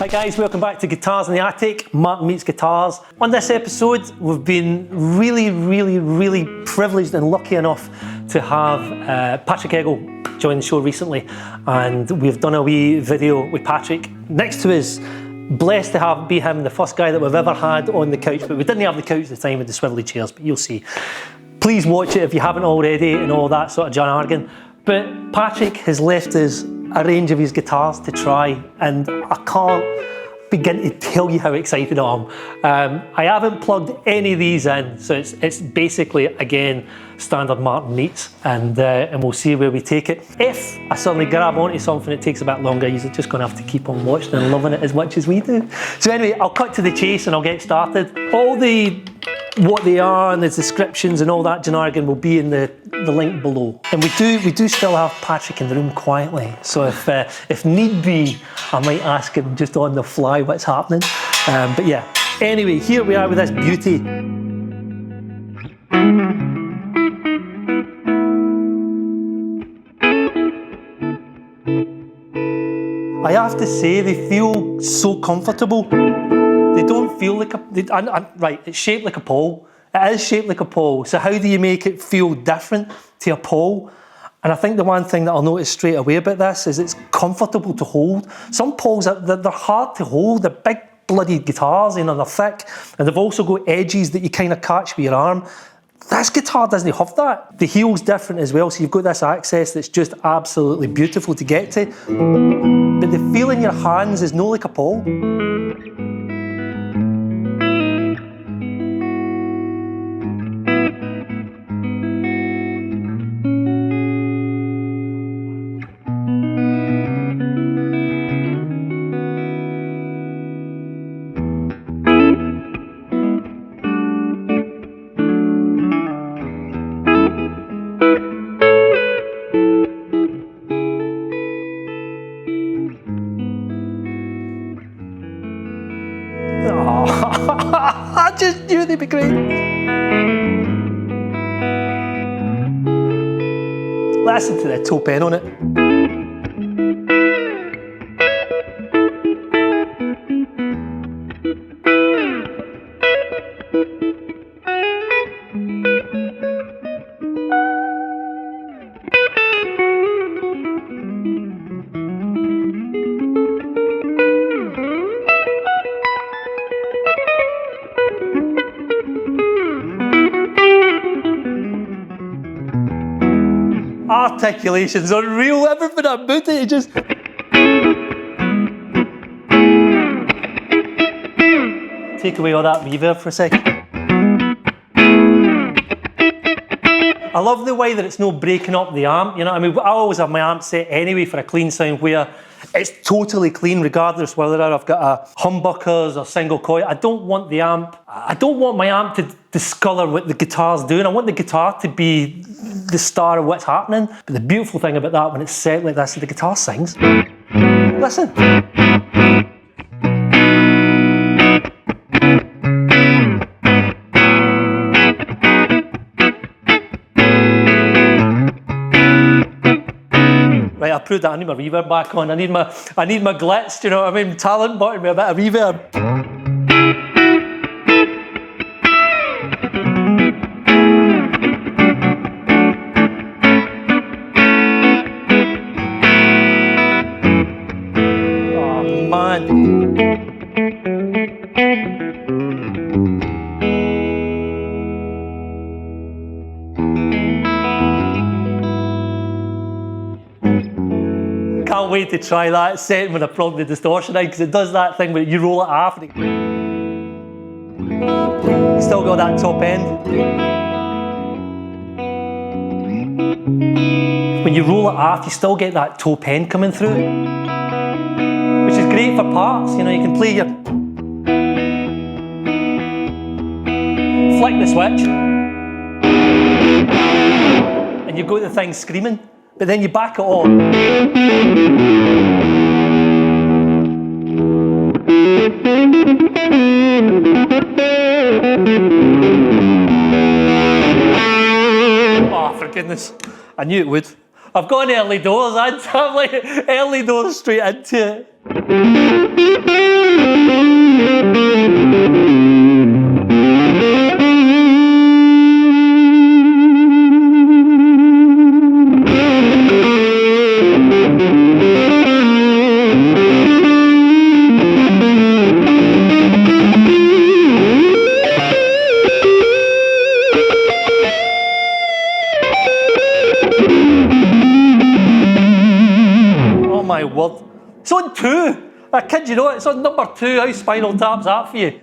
Hi guys, welcome back to Guitars in the Attic, Martin Meets Guitars. On this episode, we've been really privileged and lucky enough to have Patrick Eggle join the show recently, and we've done a wee video with Patrick next to us. Blessed to be him, the first guy that we've ever had on the couch, but we didn't have the couch at the time with the swivelly chairs, but you'll see. Please watch it if you haven't already and all that sort of jargon. But Patrick has left us a range of his guitars to try, and I can't begin to tell you how excited I am. I haven't plugged any of these in, so it's basically, again, standard Martin Meets, and we'll see where we take it. If I suddenly grab onto something that takes a bit longer, you're just going to have to keep on watching and loving it as much as we do. So anyway, I'll cut to the chase and I'll get started. All what they are and the descriptions and all that jargon will be in the link below. And we do still have Patrick in the room quietly, so if need be, I might ask him just on the fly what's happening. But yeah, anyway, here we are with this beauty. I have to say, they feel so comfortable. They don't feel like right, it's shaped like a pole. It is shaped like a pole, so how do you make it feel different to a pole? And I think the one thing that I'll notice straight away about this is it's comfortable to hold. Some poles, they're hard to hold. They're big bloody guitars, you know, they're thick, and they've also got edges that you kind of catch with your arm. This guitar doesn't have that. The heel's different as well, so you've got this access that's just absolutely beautiful to get to. But the feel in your hands is no like a pole. I just knew they'd be great. Listen to the toe pen on it. Articulation's unreal, everything about it just... Take away all that reverb for a second. I love the way that it's not breaking up the amp, you know what I mean? I always have my amp set anyway for a clean sound where it's totally clean regardless whether I've got a humbuckers or single coil. I don't want my amp to discolour what the guitar's doing. I want the guitar to be the star of what's happening. But the beautiful thing about that, when it's set like this, the guitar sings. Listen. Right, I proved that I need my reverb back on. I need my glitz, you know what I mean? Talent button with a bit of reverb. Can't wait to try that setting when I plug the distortion in, because it does that thing where you roll it half and you still got that top end. When you roll it half, you still get that top end coming through, which is great for parts. You know, you can play your... Flick the switch and you've got the thing screaming, but then you back it off. Oh, for goodness, I knew it would. I've gone early doors, I'm like early doors straight into it. I kid you not, it's on number 2. How Spinal Tap's that for you?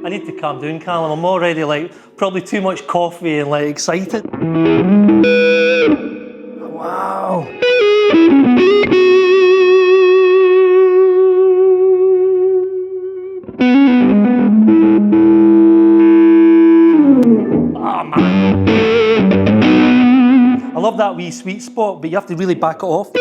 I need to calm down, Callum. I'm already like probably too much coffee and like excited. Wow. Oh man. I love that wee sweet spot, but you have to really back it off.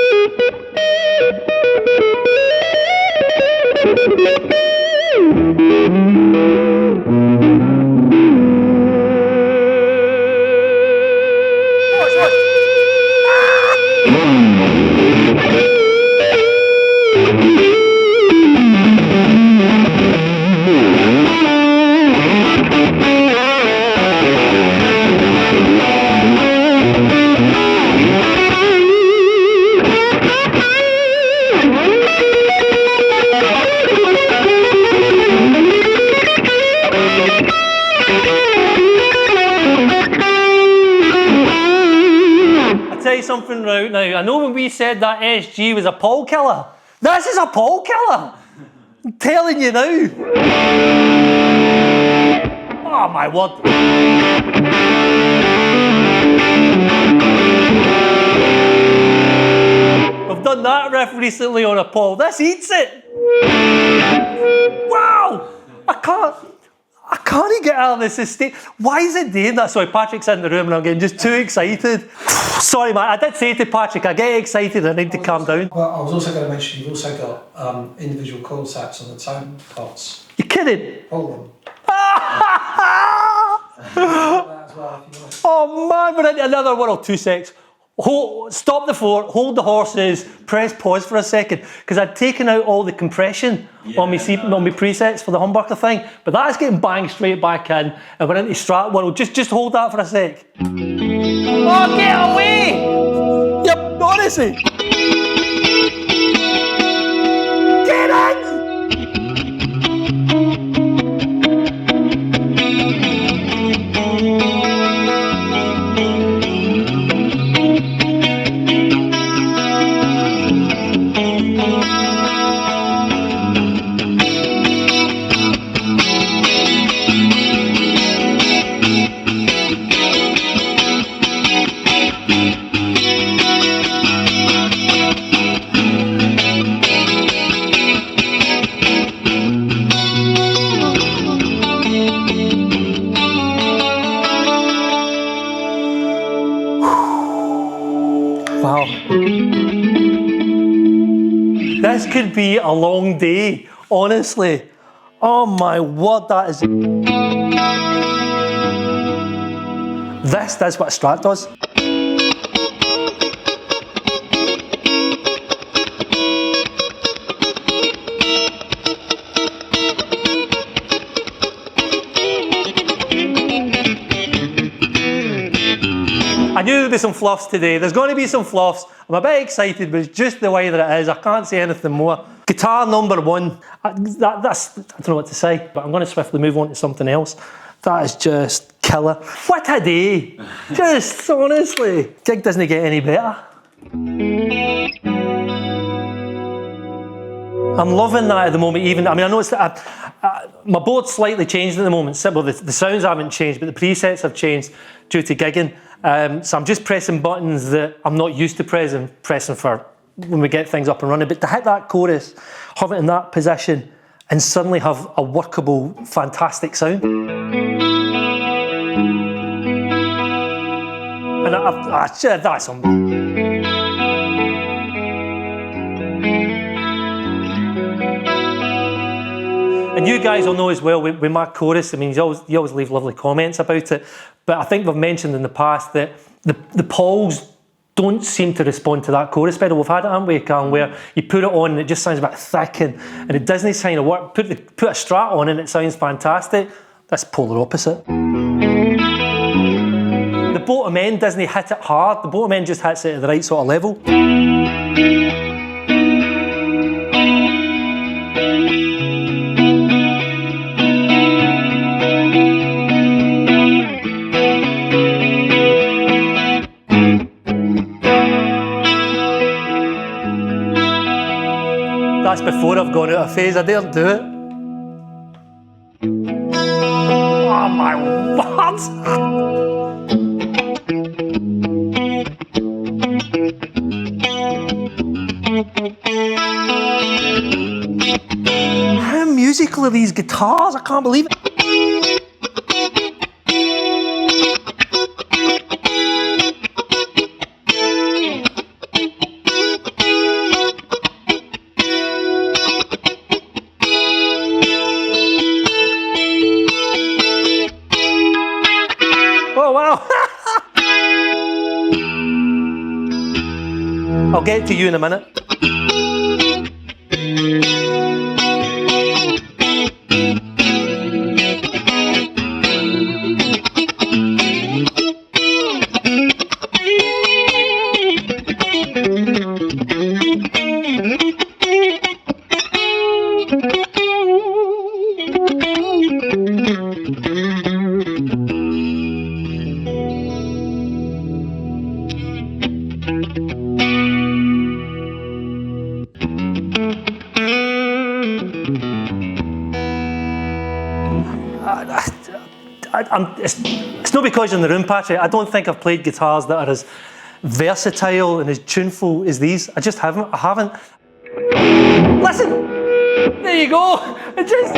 Something right now. I know when we said that SG was a pole killer. This is a pole killer. I'm telling you now. Oh my word. We've done that riff recently on a pole. This eats it. Wow. I can't get out of this state. Why is it doing that? Sorry, Patrick's in the room and I'm getting just too excited. Sorry, man. I did say to Patrick, I get excited. I need to calm down. Well, I was also going to mention you've also got individual coil sets on the tone pots. You're kidding? Hold them. Oh man, we're into another world. 2 secs. Stop the floor, hold the horses, press pause for a second, because I'd taken out all the compression on my presets for the humbucker thing, but that's getting banged straight back in, and we're into Strat world. Just hold that for a sec. Oh, get away! Yep, honestly. Get in! Wow. This could be a long day, honestly. Oh my word, that is... That's what a Strat does. I knew there'd be some fluffs today. There's going to be some fluffs. I'm a bit excited, but it's just the way that it is. I can't say anything more. Guitar number 1. I don't know what to say, but I'm going to swiftly move on to something else. That is just killer. What a day. Just honestly. Gig doesn't get any better. I'm loving that at the moment. Even, I mean, I know it's my board's slightly changed at the moment. Well, the sounds haven't changed, but the presets have changed due to gigging. So I'm just pressing buttons that I'm not used to pressing for when we get things up and running. But to hit that chorus, have it in that position, and suddenly have a workable, fantastic sound. And that's unbelievable. And you guys will know as well, with my chorus, I mean, you always leave lovely comments about it, but I think we've mentioned in the past that the poles don't seem to respond to that chorus pedal. We've had it, haven't we, Callum, where you put it on and it just sounds a bit thick and it doesn't kind of work. Put a Strat on and it sounds fantastic. That's polar opposite. The bottom end doesn't hit it hard, the bottom end just hits it at the right sort of level. That's before I've gone out of phase, I daren't do it. Oh my word! How musical are these guitars? I can't believe it. Oh wow! I'll get to you in a minute. It's not because you're in the room, Patrick. I don't think I've played guitars that are as versatile and as tuneful as these. I just haven't. I haven't. Listen! There you go! It just...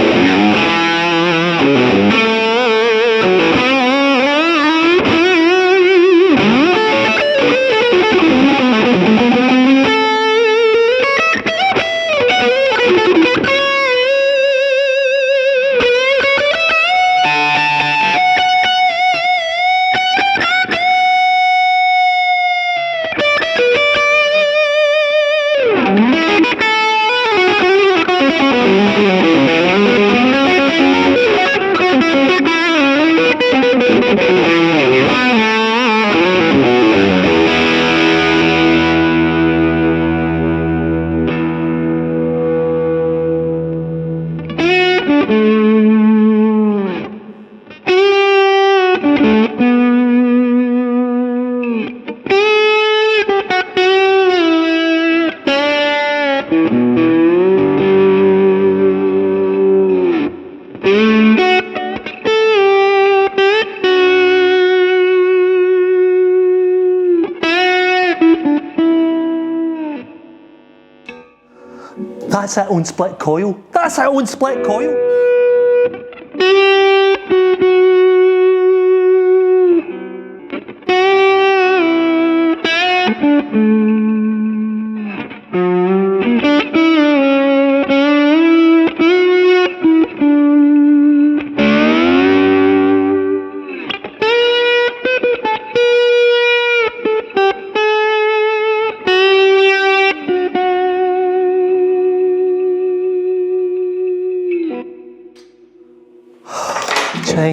That's that own split coil. That's that own split coil.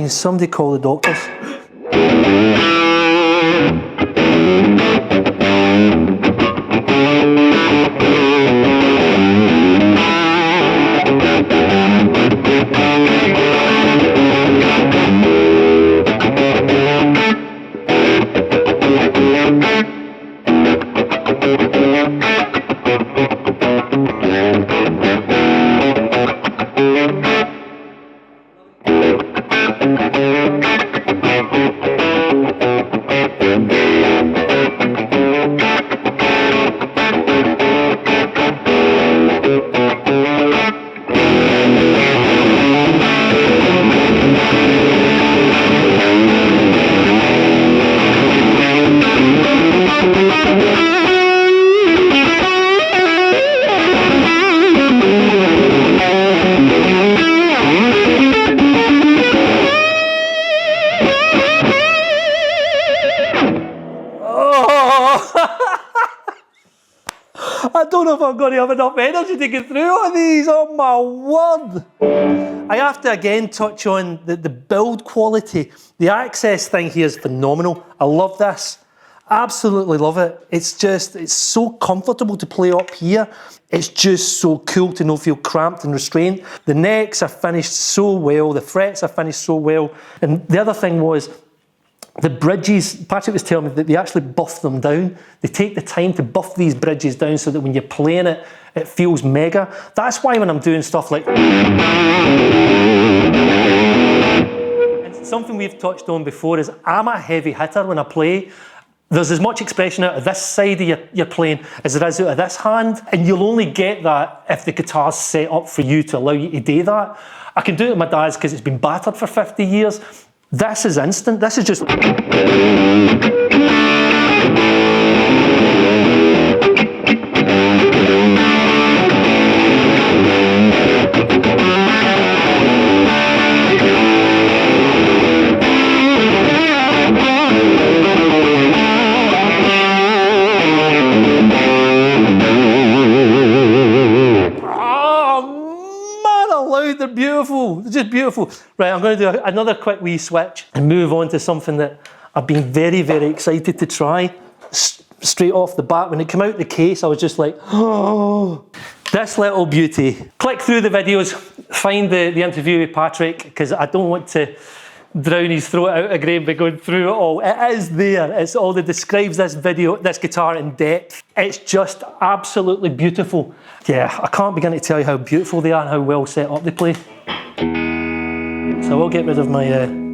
Somebody call the doctors. I don't know if I'm going to have enough energy to get through all these, oh my word. I have to again touch on the build quality. The access thing here is phenomenal. I love this. Absolutely love it. It's so comfortable to play up here. It's just so cool to not feel cramped and restrained. The necks are finished so well. The frets are finished so well. And the other thing was, The bridges, Patrick was telling me that they actually buff them down. They take the time to buff these bridges down so that when you're playing it, it feels mega. That's why when I'm doing stuff like... And something we've touched on before is I'm a heavy hitter when I play. There's as much expression out of this side of your playing as there is out of this hand, and you'll only get that if the guitar's set up for you to allow you to do that. I can do it with my dad's because it's been battered for 50 years. This is instant. This is just... They're beautiful, they're just beautiful. Right, I'm going to do another quick wee switch and move on to something that I've been very, very excited to try. Straight off the bat, when it came out the case, I was just like, oh, this little beauty. Click through the videos, find the interview with Patrick, because I don't want to drown his throat out again by going through it all. It is there, it's all that describes this video, this guitar in depth. It's just absolutely beautiful. Yeah, I can't begin to tell you how beautiful they are and how well set up they play. So I will get rid of my...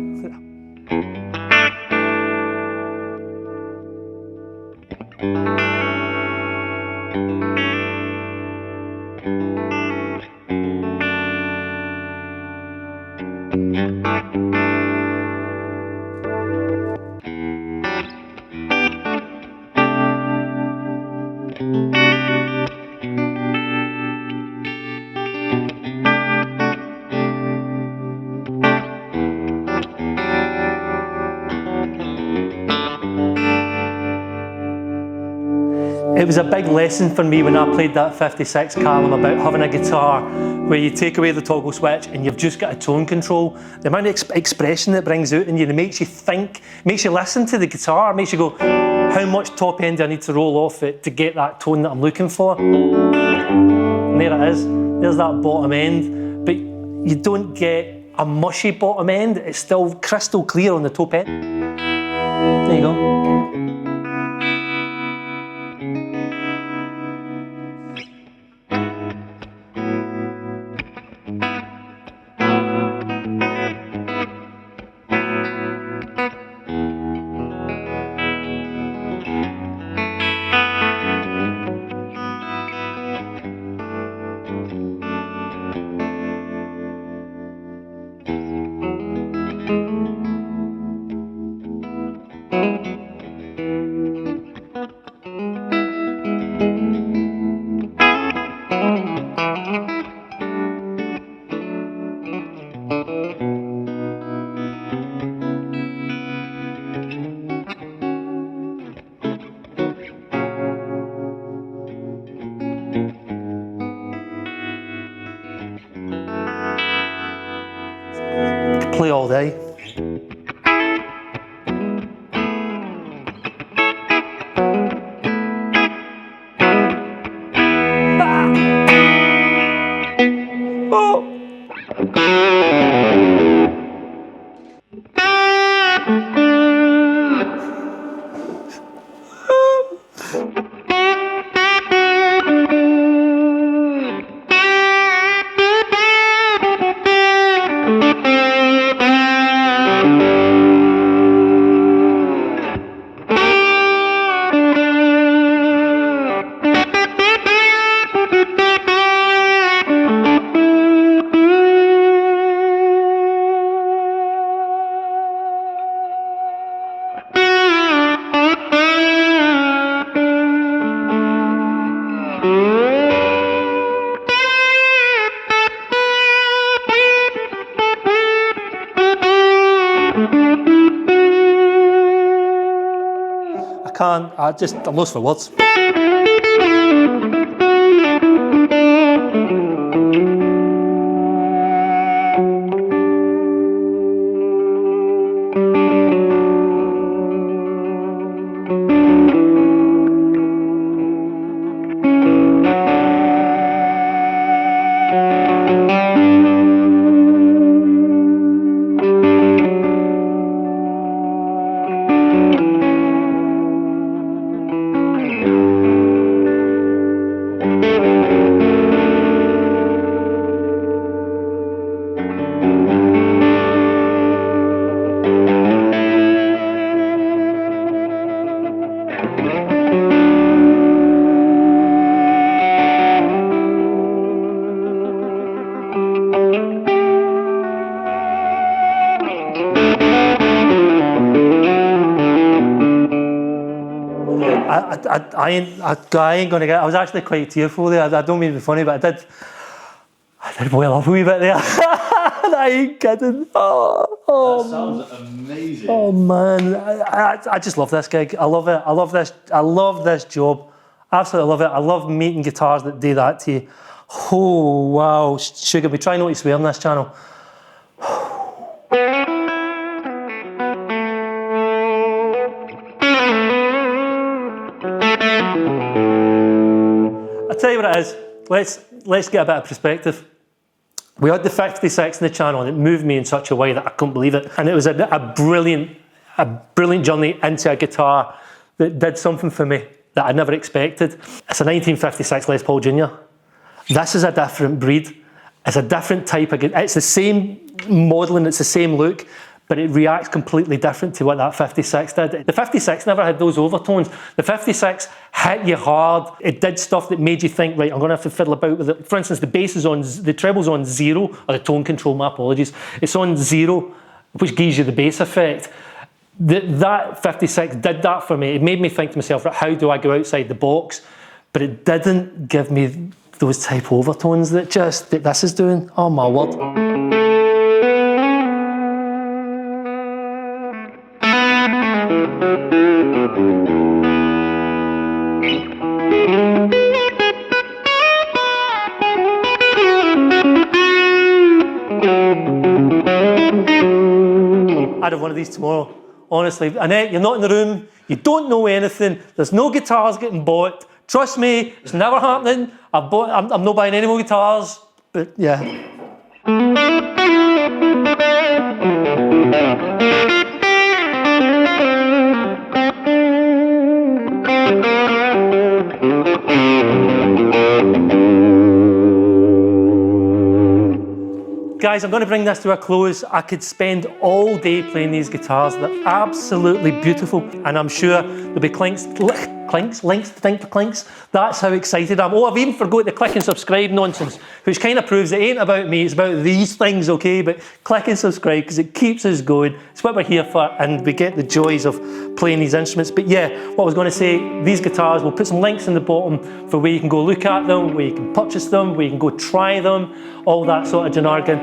It was a big lesson for me when I played that 56 Callum about having a guitar where you take away the toggle switch and you've just got a tone control. The amount of expression that brings out in you, it makes you think, makes you listen to the guitar, makes you go, how much top end do I need to roll off it to get that tone that I'm looking for? And there it is, there's that bottom end, but you don't get a mushy bottom end, it's still crystal clear on the top end. There you go. Play all day. I'm lost for words. I ain't gonna get. I was actually quite tearful there. I don't mean to be funny, but I did well up a wee bit there. I ain't kidding. That sounds amazing. Oh man, I just love this gig. I love it. I love this job. Absolutely love it. I love making guitars that do that to you. Oh wow, sugar. We try not to swear on this channel. I'll tell you what it is. Let's get a bit of perspective. We had the 56 in the channel and it moved me in such a way that I couldn't believe it. And it was a brilliant journey into a guitar that did something for me that I never expected. It's a 1956 Les Paul Junior. This is a different breed. It's a different type of guitar. It's the same modelling, it's the same look, but it reacts completely different to what that 56 did. The 56 never had those overtones. The 56 hit you hard. It did stuff that made you think, right, I'm going to have to fiddle about with it. For instance, the treble's on 0, or the tone control, my apologies. It's on 0, which gives you the bass effect. That 56 did that for me. It made me think to myself, right, how do I go outside the box? But it didn't give me those type of overtones that this is doing. Oh my word. I'd have one of these tomorrow, honestly. Annette, you're not in the room, you don't know anything, there's no guitars getting bought. Trust me, it's never happening. I'm not buying any more guitars, but yeah. Guys, I'm going to bring this to a close. I could spend all day playing these guitars. They're absolutely beautiful, and I'm sure there'll be links. That's how excited I am. Oh, I've even forgot the click and subscribe nonsense, which kind of proves it ain't about me, it's about these things, okay? But click and subscribe because it keeps us going. It's what we're here for, and we get the joys of playing these instruments. But yeah, what I was going to say, these guitars, we'll put some links in the bottom for where you can go look at them, where you can purchase them, where you can go try them, all that sort of jargon.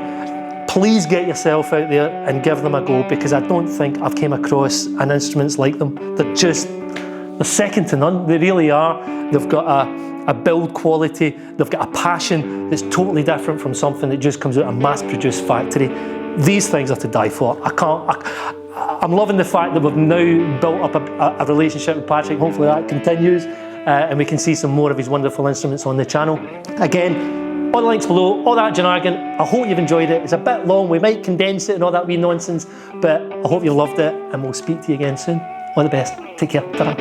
Please get yourself out there and give them a go, because I don't think I've came across an instruments like them. They're second to none. They really are. They've got a build quality. They've got a passion that's totally different from something that just comes out of a mass-produced factory. These things are to die for. I'm loving the fact that we've now built up a relationship with Patrick. Hopefully that continues, and we can see some more of his wonderful instruments on the channel. Again, all the links below, all that jargon. I hope you've enjoyed it. It's a bit long. We might condense it and all that wee nonsense, but I hope you loved it, and we'll speak to you again soon. All the best. Take care. Ta-ra.